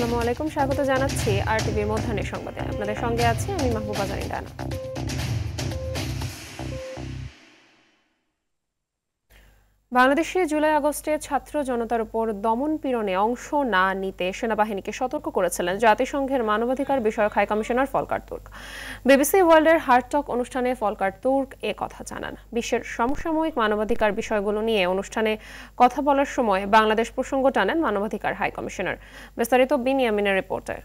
আসসালামু আলাইকুম, স্বাগত জানাচ্ছি আরটিভির মধ্যাহ্নের সংবাদে। আপনাদের সঙ্গে আছি আমি মাহবুবা জারিন রানা। বাংলাদেশে জুলাই আগস্টে ছাত্র জনতার উপর দমন পীড়নে অংশ না নিতে সেনাবাহিনীকে সতর্ক করেছিলেন জাতিসংঘের মানবাধিকার বিষয়ক high commissioner Volker Turk. BBC ওয়ার্ল্ডের হার্ট টক অনুষ্ঠানে ফলকার তুর্ক এ কথা জানান। বিশ্বের সমসাময়িক মানবাধিকার বিষয়গুলো নিয়ে অনুষ্ঠানে কথা বলার সময় বাংলাদেশ প্রসঙ্গ টানেন মানবাধিকার হাই কমিশনার। বিস্তারিত বিনিয়ামিনের রিপোর্টে।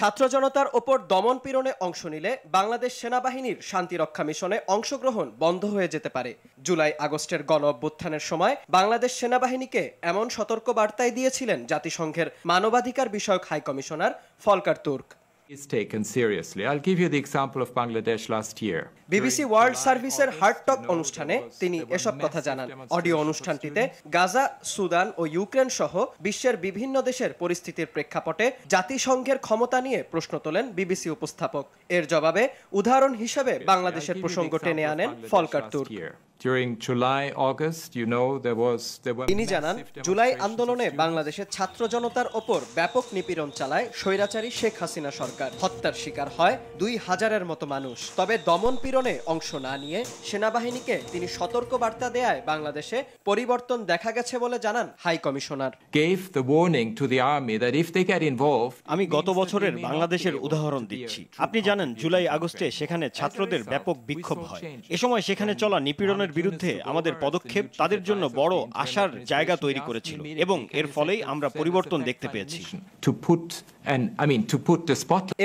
ছাত্র জনতার ওপর দমন পীড়নে অংশ নিলে বাংলাদেশ সেনাবাহিনীর শান্তিরক্ষা মিশনে অংশগ্রহণ বন্ধ হয়ে যেতে পারে। জুলাই আগস্টের গণ অভ্যুত্থানের সময় বাংলাদেশ সেনাবাহিনীকে এমন সতর্ক বার্তাই দিয়েছিলেন জাতিসংঘের মানবাধিকার বিষয়ক high commissioner Volker Turk. is taken seriously. I'll give you the example of Bangladesh last year. BBC world সার্ভিসের হার্ট টক অনুষ্ঠানে তিনি এসব কথা জানান। অডিও অনুষ্ঠানটিতে গাজা, সুদান ও ইউক্রেন সহ বিশ্বের বিভিন্ন দেশের পরিস্থিতির প্রেক্ষাপটে জাতিসংঘের ক্ষমতা নিয়ে প্রশ্ন তোলেন বিবিসি উপস্থাপক। এর জবাবে উদাহরণ হিসেবে বাংলাদেশের প্রসঙ্গ টেনে আনেন Falkirk Turk. During July, August, তিনি জানান, জুলাই আন্দোলনে বাংলাদেশের ছাত্র জনতার ওপর ব্যাপক নিপীড়ন চালায় স্বৈরাচারী শেখ হাসিনা সরকার। হত্যার শিকার হয় 2000-এর মতো মানুষ। তবে দমন পীড়নে অংশ না নিয়ে সেনাবাহিনীকে তিনি সতর্ক বার্তা দেয়ায় বাংলাদেশে পরিবর্তন দেখা গেছে বলে জানান হাই কমিশনার। আমি গত বছরের বাংলাদেশের উদাহরণ দিচ্ছি। আপনি জানেন, জুলাই আগস্টে সেখানে ছাত্রদের ব্যাপক বিক্ষোভ হয়। এ সময় সেখানে চলা নিপীড়নের বিরুদ্ধে আমাদের পদক্ষেপ তাদের জন্য বড় আশার জায়গা তৈরি করেছিল এবং এর ফলেই আমরা পরিবর্তন দেখতে পেয়েছি।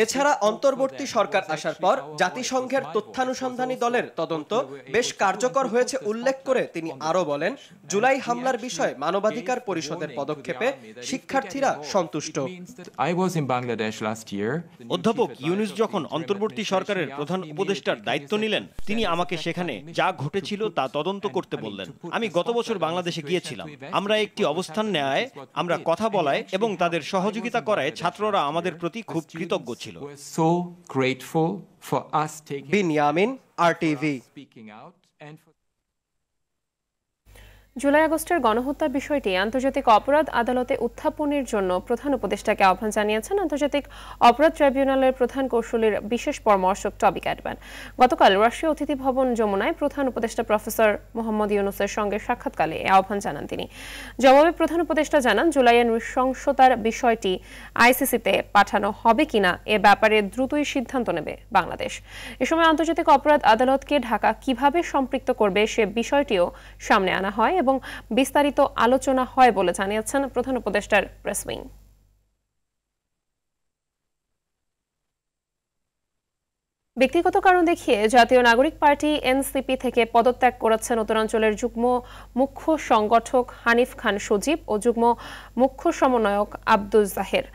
এছাড়া অন্তর্বর্তী সরকার আসার পর জাতিসংঘের তথ্যানুসন্ধানী দলের তদন্ত বেশ কার্যকর হয়েছে উল্লেখ করে তিনি আরো বলেন, জুলাই হামলার বিষয়ে মানবাধিকার পরিষদের পদক্ষেপে শিক্ষার্থীরা সন্তুষ্ট। অধ্যাপক ইউনুস যখন অন্তর্বর্তী সরকারের প্রধান উপদেষ্টার দায়িত্ব নিলেন, তিনি আমাকে সেখানে যা ঘটেছিল তা তদন্ত করতে বললেন। আমি গত বছর বাংলাদেশে গিয়েছিলাম। আমরা একটি অবস্থান নেয়, আমরা কথা বলায় এবং তাদের সহযোগিতা করায় ছাত্ররা আমাদের প্রতি খুব কৃতজ্ঞ ছিল। বিনিয়ামিন, আরটিভি। জুলাই আগস্টের গণহত্যার বিষয়টি আন্তর্জাতিক অপরাধ আদালতে উত্থাপনের জন্য প্রধান উপদেষ্টাকে আহ্বান জানিয়েছেন আন্তর্জাতিক অপরাধ ট্রাইব্যুনালের প্রধান কৌঁসুলির বিশেষ পরামর্শক টবি ক্যাডম্যান। গতকাল রাষ্ট্রীয় অতিথি ভবন যমুনায় প্রধান উপদেষ্টা প্রফেসর মোহাম্মদ ইউনুসের সঙ্গে সাক্ষাৎকালে এই আহ্বান জানান তিনি। জবাবে প্রধান উপদেষ্টা জানান, জুলাইয়ের নৃশংসতার বিষয়টি আইসিসিতে পাঠানো হবে কিনা এ ব্যাপারে দ্রুতই সিদ্ধান্ত নেবে বাংলাদেশ। এ সময় আন্তর্জাতিক অপরাধ আদালতকে ঢাকা কিভাবে সম্পৃক্ত করবে সে বিষয়টিও সামনে আনা হয় এবং বিস্তারিত আলোচনা হয় বলে জানিয়েছেন প্রধান উপদেষ্টার প্রেস উইং। ব্যক্তিগত কারণ দেখিয়ে জাতীয় নাগরিক পার্টি এনসিপি থেকে পদত্যাগ করেছেন উত্তরাঞ্চলের যুগ্ম মুখ্য সংগঠক হানিফ খান সজীব ও যুগ্ম মুখ্য সমন্বয়ক আব্দুল জাহের।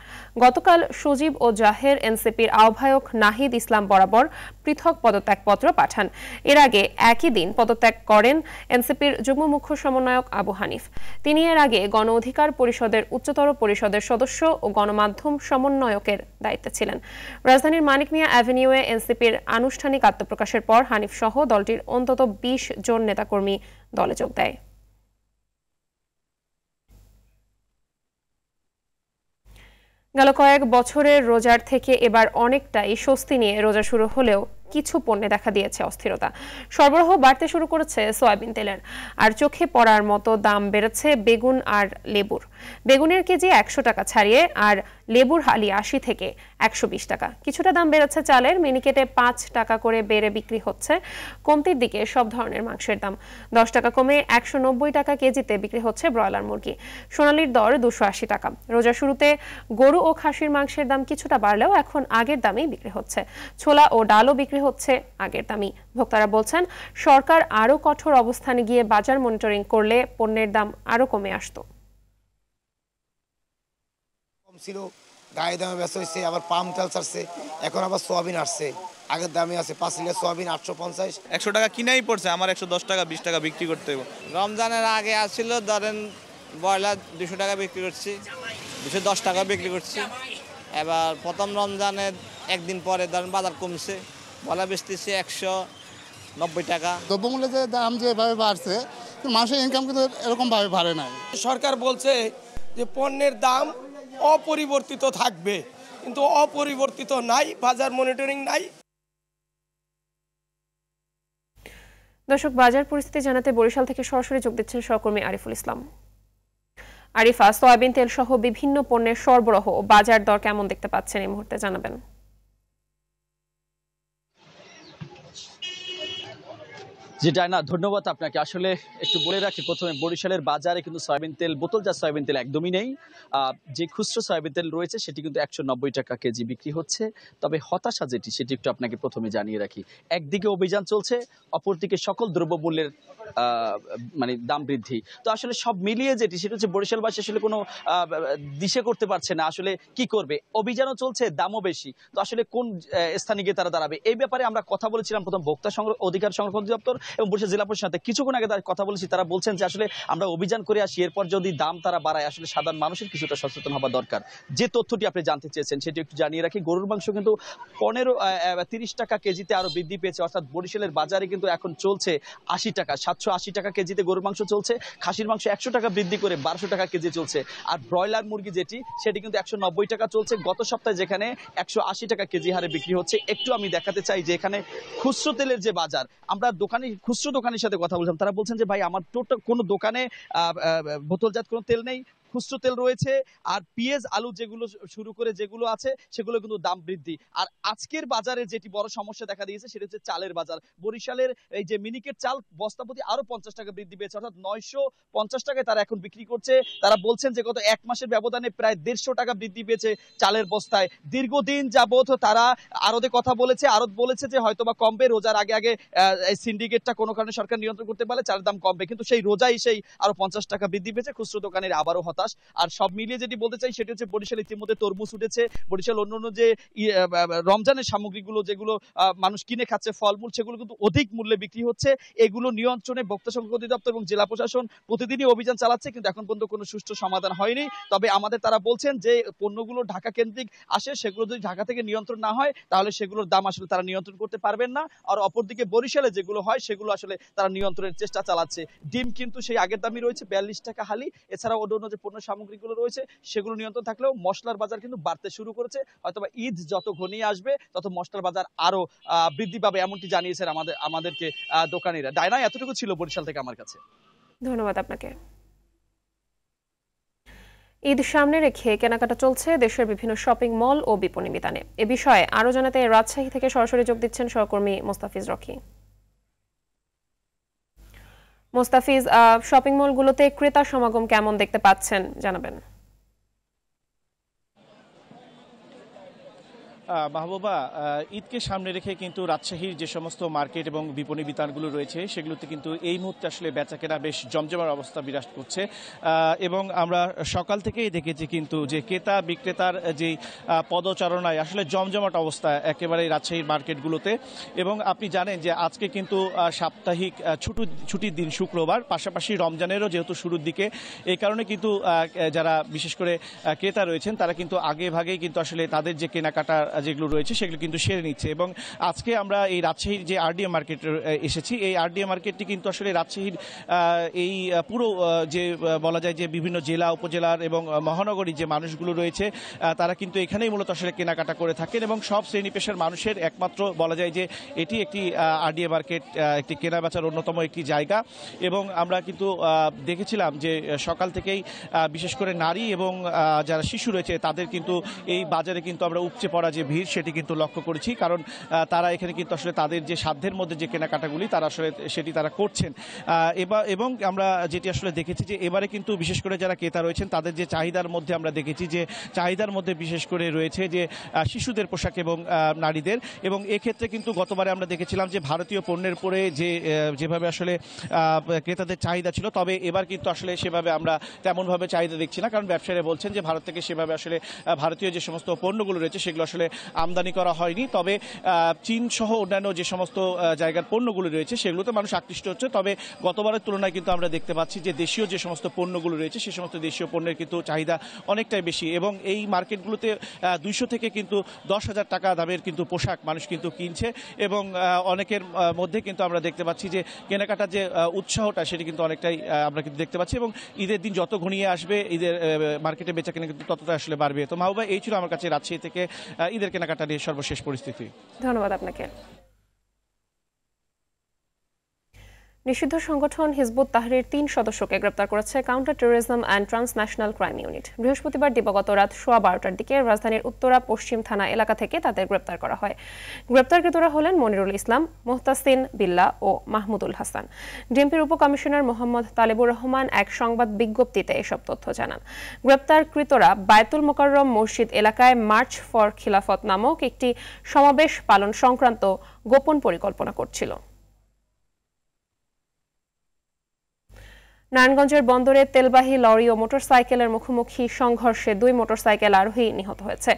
গতকাল সজীব ও জাহের এনসিপির আহ্বায়ক নাহিদ ইসলাম বরাবর পৃথক পদত্যাগপত্র পাঠান। এর আগে একই দিন পদত্যাগ করেন এনসিপির যুগ্ম মুখ্য সমন্বয়ক আবু হানিফ। তিনি এর আগে গণ অধিকার পরিষদের উচ্চতর পরিষদের সদস্য ও গণমাধ্যম সমন্বয়কের দায়িত্বে ছিলেন। রাজধানীর মানিক মিয়া অ্যাভিনিউয়ে এনসিপির আনুষ্ঠানিক আত্মপ্রকাশের পর হানিফ সহ দলটির অন্তত 20 জন নেতাকর্মী দলে যোগ দেয়। গেল কয়েক বছরের রোজার থেকে এবার অনেকটাই স্বস্তি নিয়ে রোজা শুরু হলেও কিছু পণ্যে দেখা দিয়েছে অস্থিরতা। সরবরাহ বাড়তে শুরু করেছে সয়াবিন তেলের, আর চোখে পড়ার মতো দাম বেড়েছে বেগুন আর লেবুর। বেগুনের কেজি 100 টাকা ছাড়িয়ে আর লেবুর হালি 80 থেকে 120 টাকা। কিছুটা দাম বেড়েছে চালের, মিনিকেটে 5 টাকা করে বেড়ে বিক্রি হচ্ছে। কমতির দিকে সব ধরনের মাংসের দাম 10 টাকা কমে 190 টাকা কেজিতে বিক্রি হচ্ছে ব্রয়লার মুরগি। সোনালির দর 280 টাকা। রোজা শুরুতে গরু ও খাসির মাংসের দাম কিছুটা বাড়লেও এখন আগের দামেই বিক্রি হচ্ছে। ছোলা ও ডালও বিক্রি হচ্ছে আগের দামই। ভোক্তারা বলছেন, সরকার আরো কঠোর অবস্থানে গিয়ে বাজার মনিটরিং করলে পণ্যের দাম আরো কমে আসতো। কম ছিল, গায়ে দামে বেচা হয়েছে, আবার পাম তেল ছাড়ছে, এখন আবার সোয়াবিন আসছে। আগের দামে আছে 5 লিটার সোয়াবিন 850। 100 টাকা কিনাই পড়ছে, আমার 110 টাকা 20 টাকা বিক্রি করতে হবে। রমজানের আগে আসছিল ধরেন ব্রয়লার 200 টাকা বিক্রি করছি, 210 টাকা বিক্রি করছি। এবার প্রথম রমজানের একদিন পরে ধরেন বাজার কমছে, বলা বেচতেছি 190 টাকা। দ্রব্যমূল্যের যে দাম যেভাবে বাড়ছে, মানুষের ইনকাম কিন্তু এরকম ভাবে বাড়ে নাই। সরকার বলছে যে পণ্যের দাম অপরিবর্তিত থাকবে, কিন্তু অপরিবর্তিত নাই, বাজার মনিটরিং নাই। দর্শক, বাজার পরিস্থিতি জানাতে বরিশাল থেকে সরাসরি যোগ দিচ্ছেন সহকর্মী আরিফুল ইসলাম। আরিফা, সয়াবিন তেল সহ বিভিন্ন পণ্যের সরবরাহ ও বাজার দর কেমন দেখতে পাচ্ছেন এই মুহূর্তে জানাবেন। জি ডায়না, ধন্যবাদ আপনাকে। আসলে একটু বলে রাখি প্রথমে, বরিশালের বাজারে কিন্তু সয়াবিন তেল, বোতলজাত সয়াবিন তেল একদমই নেই। যে খুচরো সয়াবিন তেল রয়েছে সেটি কিন্তু 190 টাকা কেজি বিক্রি হচ্ছে। তবে হতাশা যেটি, সেটি একটু আপনাকে প্রথমে জানিয়ে রাখি। একদিকে অভিযান চলছে, অপরদিকে সকল দ্রব্যমূল্যের মানে দাম বৃদ্ধি। তো আসলে সব মিলিয়ে যেটি, সেটা হচ্ছে বরিশালবাসী আসলে কোনো দিশে করতে পারছে না আসলে কি করবে। অভিযানও চলছে, দামও বেশি। তো আসলে কোন স্থানে গিয়ে তারা দাঁড়াবে, এই ব্যাপারে আমরা কথা বলেছিলাম প্রথম ভোক্তা অধিকার সংরক্ষণ অধিদপ্তর এবং বরিশাল জেলা পরিষদের সাথে কিছুক্ষণ আগে তার কথা বলেছি। তারা বলছেন যে আসলে আমরা অভিযান করে আসি, এরপর যদি দাম তারা বাড়ায়, আসলে সাধারণ মানুষের কিছুটা সচেতন হওয়া দরকার। যে তথ্যটি আপনি জানতে চেয়েছেন সেটি একটু জানিয়ে রাখি। গরুর মাংস কিন্তু 30 টাকা কেজিতে আরো বৃদ্ধি পেয়েছে, অর্থাৎ বরিশালের বাজারে কিন্তু এখন চলছে 80 টাকা, 780 টাকা কেজিতে গরুর মাংস চলছে। খাসির মাংস 100 টাকা বৃদ্ধি করে 1200 টাকা কেজি চলছে। আর ব্রয়লার মুরগি যেটি, সেটি কিন্তু 190 টাকা চলছে। গত সপ্তাহে যেখানে 180 টাকা কেজি হারে বিক্রি হচ্ছে। একটু আমি দেখাতে চাই যে এখানে খুচরো তেলের যে বাজার, আমরা খুচরো দোকানের সাথে কথা বলছিলাম, তারা বলছেন যে ভাই আমার টোটাল কোনো দোকানে বোতলজাত কোনো তেল নেই, খুচরো তেল রয়েছে। আর পেঁয়াজ আলু যেগুলো শুরু করে যেগুলো আছে সেগুলো কিন্তু দাম বৃদ্ধি। আর আজকের বাজারে যেটি বড় সমস্যা দেখা দিয়েছে সেটা হচ্ছে চালের বাজার। বরিশালের এই যে মিনিকেট চাল বস্তা প্রতি আরো 50 টাকা বৃদ্ধি পেয়েছে, অর্থাৎ 950 টাকায় তারা এখন বিক্রি করছে। তারা বলছেন যে গত 1 মাসের ব্যবধানে প্রায় 150 টাকা বৃদ্ধি পেয়েছে চালের বস্তায়। দীর্ঘদিন যাবত তারা আরতে কথা বলেছে, আরত বলেছে যে হয়তোবা কমবে, রোজার আগে আগে এই সিন্ডিকেটটা কোনো কারণে সরকার নিয়ন্ত্রণ করতে পারলে চালের দাম কমবে, কিন্তু সেই রোজাই সেই আরো 50 টাকা বৃদ্ধি পেয়েছে। খুচরো দোকানের আবারও হতাশ। আর সব মিলিয়ে যেটি বলতে চাই সেটা হচ্ছে বরিশাল ইতিমধ্যে তরমুজ উঠেছে। বরিশাল অন্যান্য যে রমজানের সামগ্রীগুলো যেগুলো মানুষ কিনে খাচ্ছে, ফলমূল, সেগুলো কিন্তু অধিক মূল্যে বিক্রি হচ্ছে। এগুলো নিয়ন্ত্রণে ভোক্তা সংরক্ষণ অধিদপ্তর এবং জেলা প্রশাসন প্রতিদিনই অভিযান চালাচ্ছে, কিন্তু এখন পর্যন্ত কোনো সুষ্ঠু সমাধান হয়নি। তবে আমাদের তারা বলছেন যে পণ্যগুলো ঢাকা কেন্দ্রিক আসে, সেগুলো যদি ঢাকা থেকে নিয়ন্ত্রণ না হয় তাহলে সেগুলোর দাম আসলে তারা নিয়ন্ত্রণ করতে পারবেন না। আর অপরদিকে বরিশালে যেগুলো হয় সেগুলো আসলে তারা নিয়ন্ত্রণের চেষ্টা চালাচ্ছে। ডিম কিন্তু সেই আগের দামই রয়েছে, 42 টাকা হালি। এছাড়াও অন্যান্য যে পণ্য সামগ্রীগুলো রয়েছে সেগুলো নিয়ন্ত্রণ থাকলেও মশলার বাজার কিন্তু বাড়তে শুরু করেছে। হয়তোবা ঈদ যত ঘনিয়ে আসবে তত মশলার বাজার আরো বৃদ্ধি পাবে, এমনটি জানিয়েছেন আমাদেরকে দোকানিরা। ডায়না, এতটুকু ছিল বরিশাল থেকে আমার কাছে। ধন্যবাদ আপনাকে। ঈদ সামনে রেখে কেনাকাটা চলছে দেশের বিভিন্ন শপিং মল ও বিপণী বিতানে। এ বিষয়ে আরো জানাতে রাজশাহী থেকে সরাসরি যোগ দিচ্ছেন সহকর্মী মোস্তাফিজ রকি। মোস্তাফিজ, শপিং মলগুলোতে ক্রেতা সমাগম কেমন দেখতে পাচ্ছেন জানাবেন। মাহবুবা, ঈদকে সামনে রেখে কিন্তু রাজশাহীর যে সমস্ত মার্কেট এবং বিপণী বিতানগুলো রয়েছে সেগুলোতে কিন্তু এই মুহূর্তে আসলে বেচাকেনা বেশ জমজমার অবস্থা বিরাজ করছে। এবং আমরা সকাল থেকেই দেখেছি কিন্তু যে ক্রেতা বিক্রেতার যে পদচারণায় আসলে জমজমাট অবস্থা একেবারে রাজশাহীর মার্কেটগুলোতে। এবং আপনি জানেন যে আজকে কিন্তু সাপ্তাহিক ছুটির দিন শুক্রবার, পাশাপাশি রমজানেরও যেহেতু শুরুর দিকে, এই কারণে কিন্তু যারা বিশেষ করে ক্রেতা রয়েছেন তারা কিন্তু আগে ভাগেই কিন্তু আসলে তাদের যে কেনাকাটা যেগুলো রয়েছে সেগুলো কিন্তু সেরে নিচ্ছে। এবং আজকে আমরা এই রাজশাহীর যে আরডিএ মার্কেটে এসেছি, এই আরডিএ মার্কেটটি কিন্তু আসলে রাজশাহীর এই পুরো যে বলা যায় যে বিভিন্ন জেলা উপজেলার এবং মহানগরী যে মানুষগুলো রয়েছে তারা কিন্তু এখানেই মূলত আসলে কেনাকাটা করে থাকেন এবং সব শ্রেণী পেশার মানুষের একমাত্র বলা যায় যে এটি একটি আরডিএ মার্কেট, একটি কেনাবেচার অন্যতম একটি জায়গা। এবং আমরা কিন্তু দেখেছিলাম যে সকাল থেকেই বিশেষ করে নারী এবং যারা শিশু রয়েছে তাদের কিন্তু এই বাজারে কিন্তু আমরা উপচে পড়া যে ভিড় সেটি কিন্তু লক্ষ্য করেছি, কারণ তারা এখানে কিন্তু আসলে তাদের যে সাধ্যের মধ্যে যে কেনাকাটাগুলি তারা আসলে সেটি তারা করছেন। এবং আমরা যেটি আসলে দেখেছি যে এবারে কিন্তু বিশেষ করে যারা ক্রেতা রয়েছেন তাদের যে চাহিদার মধ্যে আমরা দেখেছি যে চাহিদার মধ্যে বিশেষ করে রয়েছে যে শিশুদের পোশাক এবং নারীদের। এবং এক্ষেত্রে কিন্তু গতবারে আমরা দেখেছিলাম যে ভারতীয় পণ্যের পরে যেভাবে আসলে ক্রেতাদের চাহিদা ছিল, তবে এবার কিন্তু আসলে সেভাবে আমরা তেমনভাবে চাহিদা দেখছি না, কারণ ব্যবসায়ীরা বলছেন যে ভারত থেকে সেভাবে আসলে ভারতীয় যে সমস্ত পণ্যগুলো রয়েছে সেগুলো আসলে আমদানি করা হয়নি। তবে চীন সহ অন্যান্য যে সমস্ত জায়গার পণ্যগুলো রয়েছে সেগুলোতে মানুষ আকৃষ্ট হচ্ছে। তবে গতবারের তুলনায় কিন্তু আমরা দেখতে পাচ্ছি যে দেশীয় যে সমস্ত পণ্যগুলো রয়েছে সেই সমস্ত দেশীয় পণ্যের কিন্তু চাহিদা অনেকটাই বেশি, এবং এই মার্কেটগুলোতে 200 থেকে কিন্তু 10,000 টাকা দামের কিন্তু পোশাক মানুষ কিন্তু কিনছে, এবং অনেকের মধ্যে কিন্তু আমরা দেখতে পাচ্ছি যে কেনাকাটার যে উৎসাহটা সেটি কিন্তু অনেকটাই আমরা কিন্তু দেখতে পাচ্ছি, এবং ঈদের দিন যত ঘনিয়ে আসবে ঈদের মার্কেটে বেচা কেনা কিন্তু ততটা আসলে বাড়বে। তো মাহবুবা, এই ছিল আমার কাছে রাজশাহী থেকে ঈদের কেনাকাটা নিয়ে সর্বশেষ পরিস্থিতি। ধন্যবাদ আপনাকে। নিষিদ্ধ সংগঠন হিজবুত তাহরির 3 সদস্যকে গ্রেপ্তার করেছে counter terrorism and transnational crime unit. বৃহস্পতিবার দিবাগত রাত 12:15টার দিকে রাজধানীর উত্তরা পশ্চিম থানা এলাকা থেকে তাদের গ্রেপ্তার করা হয়। গ্রেপ্তারকৃতরা হলেন মনিরুল ইসলাম, মুহতাসিন বিল্লাহ ও মাহমুদুল হাসান। ডিএমপির উপকমিশনার মোহাম্মদ তালেবুর রহমান এক সংবাদ বিজ্ঞপ্তিতে এসব তথ্য জানান। গ্রেপ্তারকৃতরা বায়তুল মোকাররম মসজিদ এলাকায় মার্চ ফর খিলাফত নামক একটি সমাবেশ পালন সংক্রান্ত গোপন পরিকল্পনা করছিল। নারায়ণগঞ্জের বন্দরে তেলবাহী লরি ও মোটরসাইকেলের মুখোমুখি সংঘর্ষে 2 মোটরসাইকেল আরোহী নিহত হয়েছে।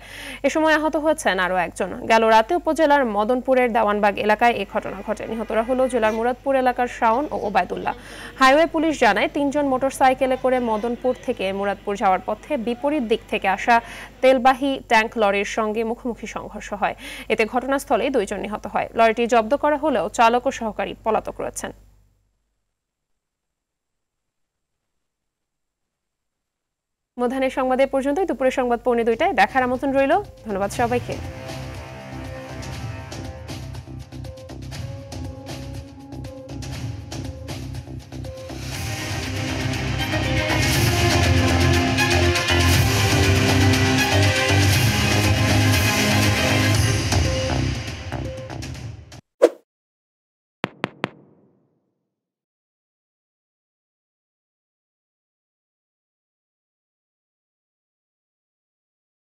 এ সময় আহত হয়েছেন আরও একজন। গেল রাতে উপজেলার মদনপুরের দেওয়ানবাগ এলাকায় এই ঘটনা ঘটে। নিহতরা হলো জেলার মুরাদপুর এলাকার শাওন ও ওবায়দুল্লাহ। হাইওয়ে পুলিশ জানায় 3 জন মোটরসাইকেলে করে মদনপুর থেকে মুরাদপুর যাওয়ার পথে বিপরীত দিক থেকে আসা তেলবাহী ট্যাঙ্ক লরির সঙ্গে মুখোমুখি সংঘর্ষ হয়। এতে ঘটনাস্থলেই 2 জন নিহত হয়। লরিটি জব্দ করা হলেও চালক ও সহকারী পলাতক রয়েছেন। মধ্যাহ্নের সংবাদে পর্যন্তই। দুপুরের সংবাদ 1:45টায় দেখার আমন্ত্রণ রইল। ধন্যবাদ সবাইকে।